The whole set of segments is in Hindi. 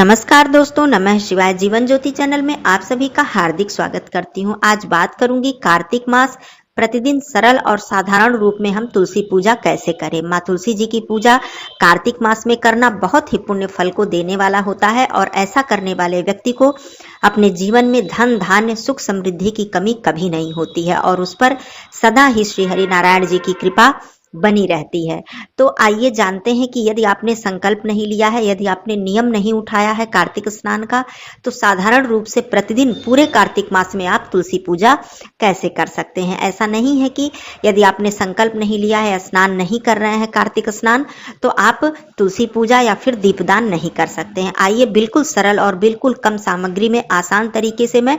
नमस्कार दोस्तों, नमः शिवाय। जीवन ज्योति चैनल में आप सभी का हार्दिक स्वागत करती हूँ। आज बात करूंगी कार्तिक मास प्रतिदिन सरल और साधारण रूप में हम तुलसी पूजा कैसे करें। माँ तुलसी जी की पूजा कार्तिक मास में करना बहुत ही पुण्य फल को देने वाला होता है और ऐसा करने वाले व्यक्ति को अपने जीवन में धन धान्य सुख समृद्धि की कमी कभी नहीं होती है और उस पर सदा ही श्री हरि नारायण जी की कृपा बनी रहती है। तो आइए जानते हैं कि यदि आपने संकल्प नहीं लिया है, यदि आपने नियम नहीं उठाया है कार्तिक स्नान का, तो साधारण रूप से प्रतिदिन पूरे कार्तिक मास में आप तुलसी पूजा कैसे कर सकते हैं। ऐसा नहीं है कि यदि आपने संकल्प नहीं लिया है या स्नान नहीं कर रहे हैं कार्तिक स्नान, तो आप तुलसी पूजा या फिर दीपदान नहीं कर सकते हैं। आइए बिल्कुल सरल और बिल्कुल कम सामग्री में आसान तरीके से मैं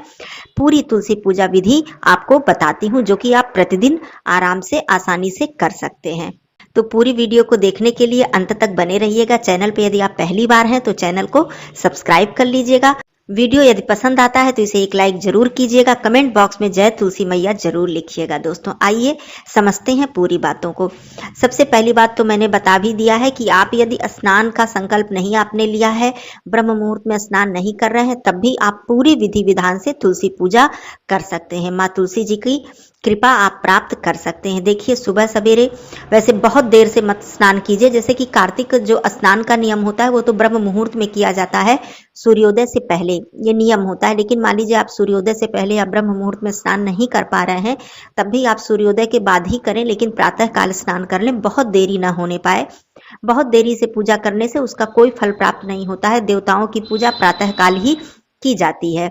पूरी तुलसी पूजा विधि आपको बताती हूँ, जो कि आप प्रतिदिन आराम से आसानी से कर सकते हैं। तो पूरी वीडियो को देखने के लिए अंत तक बने रहिएगा। चैनल पे यदि आप पहली बार हैं तो चैनल को सब्सक्राइब कर लीजिएगा। वीडियो यदि पसंद आता है तो इसे एक लाइक जरूर कीजिएगा। कमेंट बॉक्स में जय तुलसी मैया जरूर लिखिएगा। दोस्तों आइए समझते हैं पूरी बातों को। सबसे पहली बात तो मैंने बता भी दिया है कि आप यदि स्नान का संकल्प नहीं आपने लिया है, ब्रह्म मुहूर्त में स्नान नहीं कर रहे हैं, तब भी आप पूरी विधि विधान से तुलसी पूजा कर सकते हैं। माँ तुलसी जी की कृपा आप प्राप्त कर सकते हैं। देखिए सुबह सवेरे, वैसे बहुत देर से मत स्नान कीजिए। जैसे कि कार्तिक जो स्नान का नियम होता है वो तो ब्रह्म मुहूर्त में किया जाता है, सूर्योदय से पहले ये नियम होता है। लेकिन मान लीजिए आप सूर्योदय से पहले या ब्रह्म मुहूर्त में स्नान नहीं कर पा रहे हैं, तब भी आप सूर्योदय के बाद ही करें, लेकिन प्रातः काल स्नान कर लें। बहुत देरी ना होने पाए। बहुत देरी से पूजा करने से उसका कोई फल प्राप्त नहीं होता है। देवताओं की पूजा प्रातः काल ही की जाती है।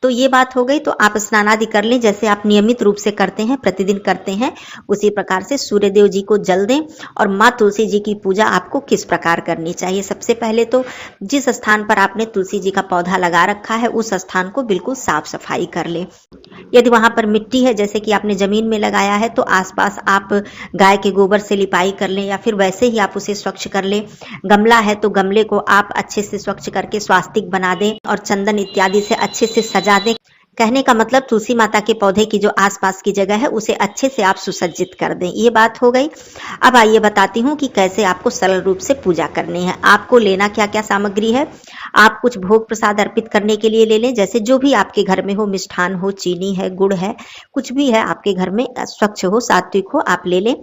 तो ये बात हो गई। तो आप स्नान आदि कर लें जैसे आप नियमित रूप से करते हैं, प्रतिदिन करते हैं, उसी प्रकार से सूर्यदेव जी को जल दें। और माँ तुलसी जी की पूजा आपको किस प्रकार करनी चाहिए। सबसे पहले तो जिस स्थान पर आपने तुलसी जी का पौधा लगा रखा है उस स्थान को बिल्कुल साफ सफाई कर लें। यदि वहां पर मिट्टी है, जैसे कि आपने जमीन में लगाया है, तो आसपास आप गाय के गोबर से लिपाई कर लें या फिर वैसे ही आप उसे स्वच्छ कर लें। गमला है तो गमले को आप अच्छे से स्वच्छ करके स्वास्तिक बना दें और चंदन इत्यादि से अच्छे से सजा दें। कहने का मतलब तुलसी माता के पौधे की जो आसपास की जगह है उसे अच्छे से आप सुसज्जित कर दें। ये बात हो गई। अब आइए बताती हूँ कि कैसे आपको सरल रूप से पूजा करनी है। आपको लेना क्या क्या सामग्री है। आप कुछ भोग प्रसाद अर्पित करने के लिए ले लें, जैसे जो भी आपके घर में हो, मिष्ठान हो, चीनी है, गुड़ है, कुछ भी है आपके घर में, स्वच्छ हो, सात्विक हो, आप ले लें।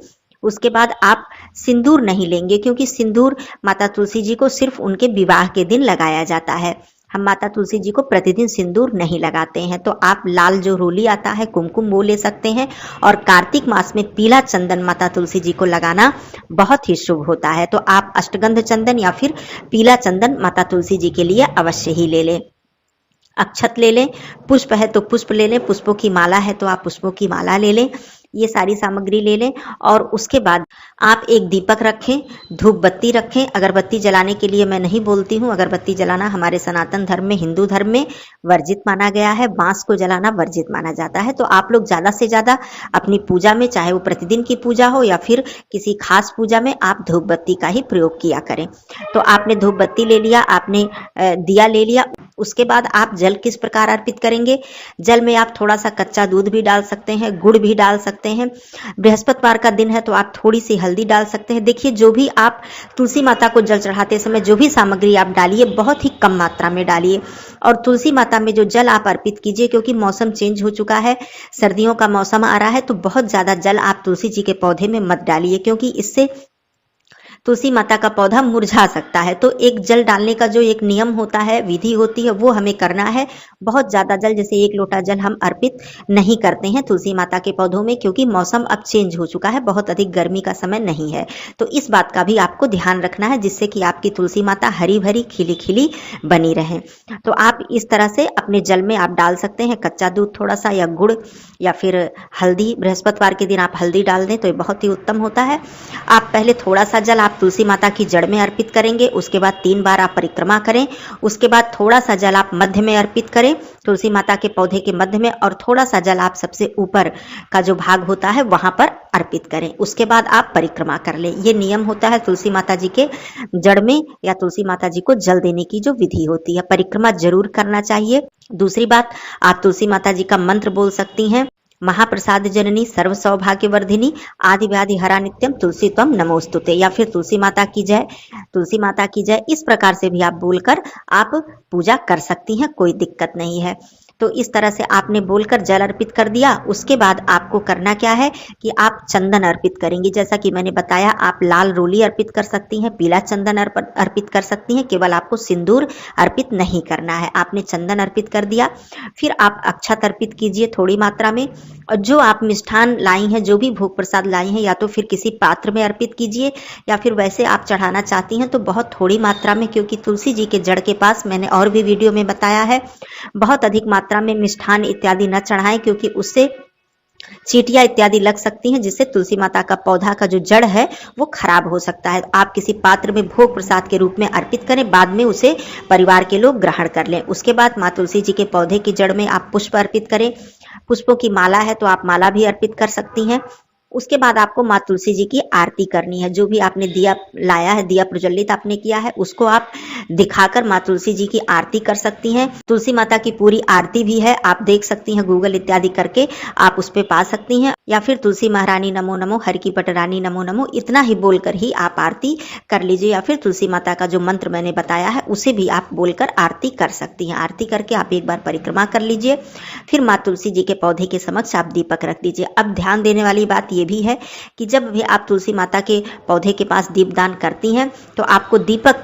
उसके बाद आप सिंदूर नहीं लेंगे, क्योंकि सिंदूर माता तुलसी जी को सिर्फ उनके विवाह के दिन लगाया जाता है। हम माता तुलसी जी को प्रतिदिन सिंदूर नहीं लगाते हैं। तो आप लाल जो रोली आता है, कुमकुम, वो ले सकते हैं। और कार्तिक मास में पीला चंदन माता तुलसी जी को लगाना बहुत ही शुभ होता है। तो आप अष्टगंध चंदन या फिर पीला चंदन माता तुलसी जी के लिए अवश्य ही ले लें। अक्षत ले लें, पुष्प है तो पुष्प ले लें, पुष्पों की माला है तो आप पुष्पों की माला ले लें। ये सारी सामग्री ले लें और उसके बाद आप एक दीपक रखें, धूप बत्ती रखें। अगरबत्ती जलाने के लिए मैं नहीं बोलती हूँ। अगरबत्ती जलाना हमारे सनातन धर्म में, हिंदू धर्म में वर्जित माना गया है। बांस को जलाना वर्जित माना जाता है। तो आप लोग ज्यादा से ज्यादा अपनी पूजा में, चाहे वो प्रतिदिन की पूजा हो या फिर किसी खास पूजा में, आप धूप बत्ती का ही प्रयोग किया करें। तो आपने धूप बत्ती ले लिया, आपने दिया ले लिया। उसके बाद आप जल किस प्रकार अर्पित करेंगे। जल में आप थोड़ा सा कच्चा दूध भी डाल सकते हैं, गुड़ भी डाल सकते हैं। बृहस्पतिवार का दिन है तो आप थोड़ी सी हल्दी डाल सकते हैं। देखिए जो भी आप तुलसी माता को जल चढ़ाते समय जो भी सामग्री आप डालिए, बहुत ही कम मात्रा में डालिए। और तुलसी माता में जो जल आप अर्पित कीजिए, क्योंकि मौसम चेंज हो चुका है, सर्दियों का मौसम आ रहा है, तो बहुत ज्यादा जल आप तुलसी जी के पौधे में मत डालिए, क्योंकि इससे तुलसी माता का पौधा मुरझा सकता है। तो एक जल डालने का जो एक नियम होता है, विधि होती है, वो हमें करना है। बहुत ज्यादा जल, जैसे 1 लोटा जल हम अर्पित नहीं करते हैं तुलसी माता के पौधों में, क्योंकि मौसम अब चेंज हो चुका है, बहुत अधिक गर्मी का समय नहीं है। तो इस बात का भी आपको ध्यान रखना है, जिससे कि आपकी तुलसी माता हरी भरी खिली खिली बनी रहे। तो आप इस तरह से अपने जल में आप डाल सकते हैं कच्चा दूध थोड़ा सा, या गुड़, या फिर हल्दी। बृहस्पतिवार के दिन आप हल्दी डाल दें तो ये बहुत ही उत्तम होता है। आप पहले थोड़ा सा जल आप तुलसी माता की जड़ में अर्पित करेंगे। उसके बाद 3 बार आप परिक्रमा करें। उसके बाद थोड़ा सा जल आप मध्य में अर्पित करें, तुलसी माता के पौधे के मध्य में, और थोड़ा सा जल आप सबसे ऊपर का जो भाग होता है वहां पर अर्पित करें। उसके बाद आप परिक्रमा कर लें। ये नियम होता है तुलसी माता जी के जड़ में या तुलसी माता जी को जल देने की जो विधि होती है। परिक्रमा जरूर करना चाहिए। दूसरी बात, आप तुलसी माता जी का मंत्र बोल सकती हैं। महाप्रसाद जननी सर्व सौभाग्यवर्धिनी आदि व्याधि हरा नित्यम तुलसी त्वम नमोस्तुते, या फिर तुलसी माता की जय, तुलसी माता की जय, इस प्रकार से भी आप बोलकर आप पूजा कर सकती हैं, कोई दिक्कत नहीं है। तो इस तरह से आपने बोलकर जल अर्पित कर दिया। उसके बाद आपको करना क्या है कि आप चंदन अर्पित करेंगी। जैसा कि मैंने बताया, आप लाल रोली अर्पित कर सकती हैं, पीला चंदन अर्पित कर सकती हैं, केवल आपको सिंदूर अर्पित नहीं करना है। आपने चंदन अर्पित कर दिया, फिर आप अक्षत अर्पित कीजिए थोड़ी मात्रा में, और जो आप मिष्ठान लाई हैं, जो भी भोग प्रसाद लाई हैं, या तो फिर किसी पात्र में अर्पित कीजिए, या फिर वैसे आप चढ़ाना चाहती हैं तो बहुत थोड़ी मात्रा में, क्योंकि तुलसी जी के जड़ के पास मैंने और भी वीडियो में बताया है, बहुत अधिक मात्रा में मिष्ठान इत्यादि न चढ़ाएं, क्योंकि उससे चींटियां इत्यादि लग सकती हैं, जिससे तुलसी माता का पौधा का जो जड़ है वो खराब हो सकता है। आप किसी पात्र में भोग प्रसाद के रूप में अर्पित करें, बाद में उसे परिवार के लोग ग्रहण कर लें। उसके बाद माँ तुलसी जी के पौधे की जड़ में आप पुष्प अर्पित करें। पुष्पों की माला है तो आप माला भी अर्पित कर सकती हैं। उसके बाद आपको माँ तुलसी जी की आरती करनी है। जो भी आपने दिया लाया है, दिया प्रज्वलित आपने किया है, उसको आप दिखाकर माँ तुलसी जी की आरती कर सकती हैं। तुलसी माता की पूरी आरती भी है, आप देख सकती हैं, गूगल इत्यादि करके आप उस पर पा सकती हैं, या फिर तुलसी महारानी नमो नमो, हर की पटरानी नमो नमो, इतना ही बोलकर ही आप आरती कर लीजिए, या फिर तुलसी माता का जो मंत्र मैंने बताया है उसे भी आप बोलकर आरती कर सकती हैं। आरती करके आप एक बार परिक्रमा कर लीजिए, फिर माँ तुलसी जी के पौधे के समक्ष आप दीपक रख दीजिए। अब ध्यान देने वाली बात ये भी है कि जब भी आप तुलसी माता के पौधे के पास दीपदान करती हैं तो आपको दीपक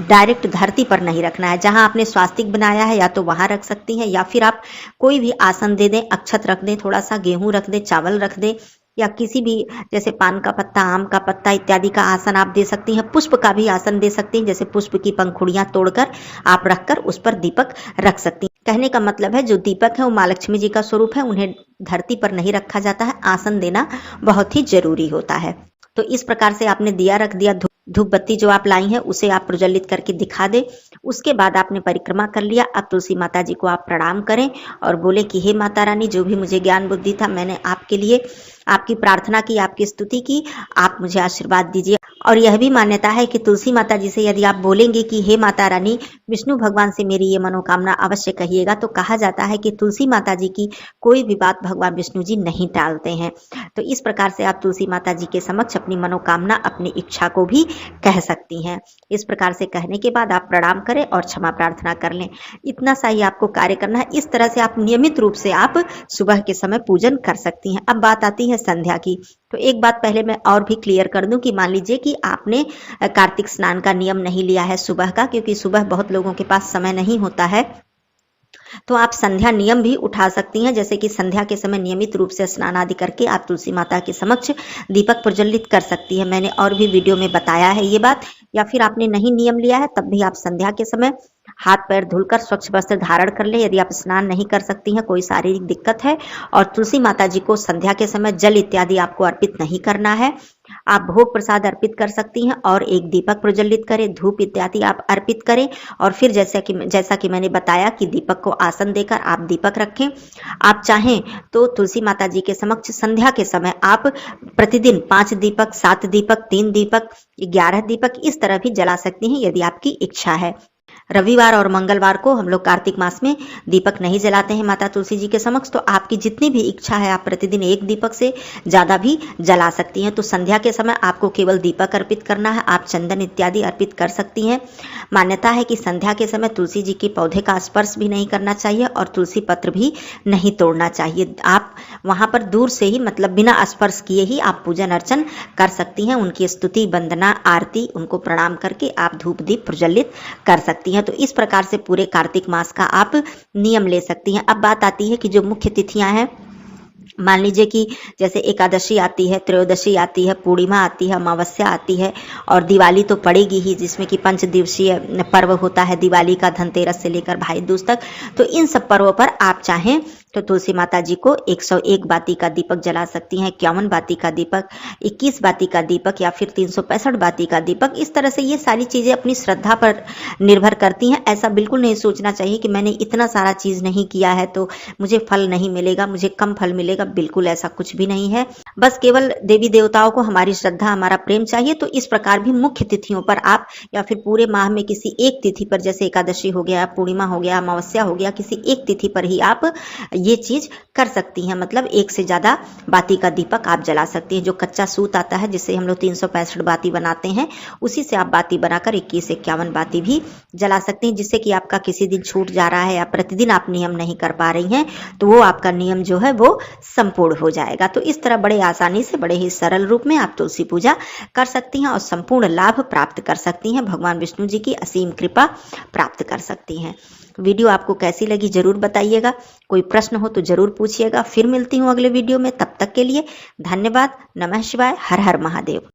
डायरेक्ट धरती पर नहीं रखना है। जहां आपने स्वास्तिक बनाया है या तो वहां रख सकती हैं, या फिर आप कोई भी आसन दे दें, अक्षत रख दें, थोड़ा सा गेहूं रख दें, चावल रख दें, या किसी भी जैसे पान का पत्ता, आम का पत्ता इत्यादि का आसन आप दे सकती हैं। पुष्प का भी आसन दे सकती हैं, जैसे पुष्प की पंखुड़ियां तोड़कर आप रखकर उस पर दीपक रख सकती हैं। कहने का मतलब है जो दीपक है वो माँ लक्ष्मी जी का स्वरूप है, उन्हें धरती पर नहीं रखा जाता है, आसन देना बहुत ही जरूरी होता है। तो इस प्रकार से आपने दिया रख दिया, धूप बत्ती जो आप लाई हैं उसे आप प्रज्वलित करके दिखा दे। उसके बाद आपने परिक्रमा कर लिया। अब तुलसी माता जी को आप प्रणाम करें और बोले कि हे माता रानी, जो भी मुझे ज्ञान बुद्धि था मैंने आपके लिए आपकी प्रार्थना की, आपकी स्तुति की, आप मुझे आशीर्वाद दीजिए। और यह भी मान्यता है कि तुलसी माता जी से यदि आप बोलेंगे कि हे माता रानी, विष्णु भगवान से मेरी ये मनोकामना अवश्य कहिएगा, तो कहा जाता है कि तुलसी माता जी की कोई भी बात भगवान विष्णु जी नहीं टालते हैं। तो इस प्रकार से आप तुलसी माता जी के समक्ष अपनी मनोकामना, अपनी इच्छा को भी कह सकती हैं। इस प्रकार से कहने के बाद आप प्रणाम करें और क्षमा प्रार्थना कर लें। इतना सा ही आपको कार्य करना है। इस तरह से आप नियमित रूप से आप सुबह के समय पूजन कर सकती हैं। अब बात आती है संध्या की। तो एक बात पहले मैं और भी क्लियर कर दूं कि मान लीजिए कि आपने कार्तिक स्नान का नियम नहीं लिया है सुबह का, क्योंकि सुबह बहुत लोगों के पास समय नहीं होता है, तो आप संध्या नियम भी उठा सकती हैं। जैसे कि संध्या के समय नियमित रूप से स्नान आदि करके आप तुलसी माता के समक्ष दीपक प्रज्वलित कर सकती है। मैंने और भी वीडियो में बताया है ये बात। या फिर आपने नहीं नियम लिया है तब भी आप संध्या के समय हाथ पैर धुलकर स्वच्छ वस्त्र धारण कर ले, यदि आप स्नान नहीं कर सकती हैं, कोई शारीरिक दिक्कत है, और तुलसी माता जी को संध्या के समय जल इत्यादि आपको अर्पित नहीं करना है। आप भोग प्रसाद अर्पित कर सकती हैं और एक दीपक प्रज्वलित करें, धूप इत्यादि आप अर्पित करें, और फिर जैसा कि मैंने बताया कि दीपक को आसन देकर आप दीपक रखें। आप चाहें तो तुलसी माता जी के समक्ष संध्या के समय आप प्रतिदिन 5 दीपक, 7 दीपक, 3 दीपक, 11 दीपक इस तरह भी जला सकती हैं यदि आपकी इच्छा है। रविवार और मंगलवार को हम लोग कार्तिक मास में दीपक नहीं जलाते हैं माता तुलसी जी के समक्ष, तो आपकी जितनी भी इच्छा है आप प्रतिदिन 1 दीपक से ज्यादा भी जला सकती हैं। तो संध्या के समय आपको केवल दीपक अर्पित करना है, आप चंदन इत्यादि अर्पित कर सकती हैं। मान्यता है कि संध्या के समय तुलसी जी के पौधे का स्पर्श भी नहीं करना चाहिए और तुलसी पत्र भी नहीं तोड़ना चाहिए। आप वहां पर दूर से ही, मतलब बिना स्पर्श किए ही आप पूजन अर्चन कर सकती हैं। उनकी स्तुति, वंदना, आरती, उनको प्रणाम करके आप धूप दीप प्रज्वलित कर सकती हैं। तो इस प्रकार से पूरे कार्तिक मास का आप नियम ले सकती हैं। अब बात आती है कि जो मुख्य तिथियां हैं, मान लीजिए कि जैसे एकादशी आती है, त्रयोदशी आती है, पूर्णिमा आती है, अमावस्या आती है, और दिवाली तो पड़ेगी ही, जिसमें कि 5 दिवसीय पर्व होता है दिवाली का, धनतेरस से लेकर भाई दूज तक। तो इन सब पर्वों पर आप चाहें तो तुलसी माता जी को 101 बाती का दीपक जला सकती हैं, 51 बाती का दीपक, 21 बाती का दीपक, या फिर 365 बाती का दीपक। इस तरह से ये सारी चीजें अपनी श्रद्धा पर निर्भर करती हैं। ऐसा बिल्कुल नहीं सोचना चाहिए कि मैंने इतना सारा चीज नहीं किया है तो मुझे फल नहीं मिलेगा, मुझे कम फल मिलेगा। बिल्कुल ऐसा कुछ भी नहीं है। बस केवल देवी देवताओं को हमारी श्रद्धा, हमारा प्रेम चाहिए। तो इस प्रकार भी मुख्य तिथियों पर आप, या फिर पूरे माह में किसी एक तिथि पर, जैसे एकादशी हो गया, पूर्णिमा हो गया, अमावस्या हो गया, किसी एक तिथि पर ही आप ये चीज कर सकती हैं। मतलब एक से ज्यादा बाती का दीपक आप जला सकती हैं। जो कच्चा सूत आता है जिससे हम लोग 365 बाती बनाते हैं, उसी से आप बाती बनाकर 21-51 बाती भी जला सकती हैं, जिससे कि आपका किसी दिन छूट जा रहा है या प्रतिदिन आप नियम नहीं कर पा रही हैं तो वो आपका नियम जो है वो संपूर्ण हो जाएगा। तो इस तरह बड़े आसानी से, बड़े ही सरल रूप में आप तुलसी पूजा कर सकती हैं और संपूर्ण लाभ प्राप्त कर सकती हैं। भगवान विष्णु जी की असीम कृपा प्राप्त कर सकती हैं। वीडियो आपको कैसी लगी जरूर बताइएगा। कोई प्रश्न हो तो जरूर पूछिएगा। फिर मिलती हूँ अगले वीडियो में। तब तक के लिए धन्यवाद। नमः शिवाय। हर हर महादेव।